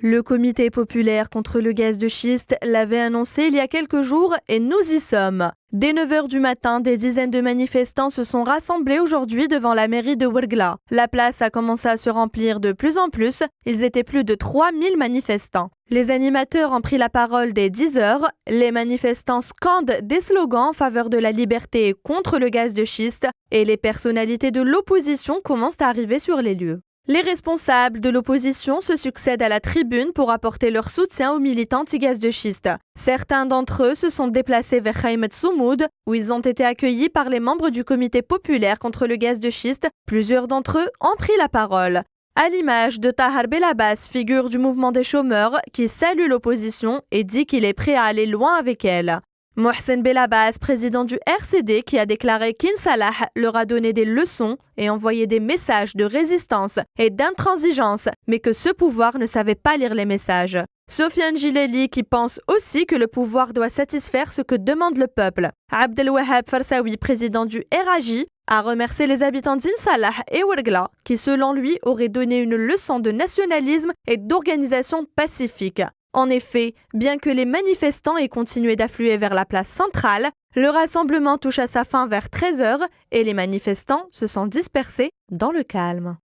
Le comité populaire contre le gaz de schiste l'avait annoncé il y a quelques jours et nous y sommes. Dès 9 h du matin, des dizaines de manifestants se sont rassemblés aujourd'hui devant la mairie de Ouargla. La place a commencé à se remplir de plus en plus. Ils étaient plus de 3000 manifestants. Les animateurs ont pris la parole dès 10 h. Les manifestants scandent des slogans en faveur de la liberté et contre le gaz de schiste. Et les personnalités de l'opposition commencent à arriver sur les lieux. Les responsables de l'opposition se succèdent à la tribune pour apporter leur soutien aux militants anti-gaz de schiste. Certains d'entre eux se sont déplacés vers Khaïmet Soumoud, où ils ont été accueillis par les membres du comité populaire contre le gaz de schiste. Plusieurs d'entre eux ont pris la parole. À l'image de Tahar Belabas, figure du mouvement des chômeurs, qui salue l'opposition et dit qu'il est prêt à aller loin avec elle. Mohsen Belabas, président du RCD, qui a déclaré qu'In Salah leur a donné des leçons et envoyé des messages de résistance et d'intransigeance, mais que ce pouvoir ne savait pas lire les messages. Sofiane Gileli, qui pense aussi que le pouvoir doit satisfaire ce que demande le peuple. Abdelwahab Farsawi, président du RAJ, a remercié les habitants d'In Salah et Ouargla, qui selon lui auraient donné une leçon de nationalisme et d'organisation pacifique. En effet, bien que les manifestants aient continué d'affluer vers la place centrale, le rassemblement touche à sa fin vers 13 h et les manifestants se sont dispersés dans le calme.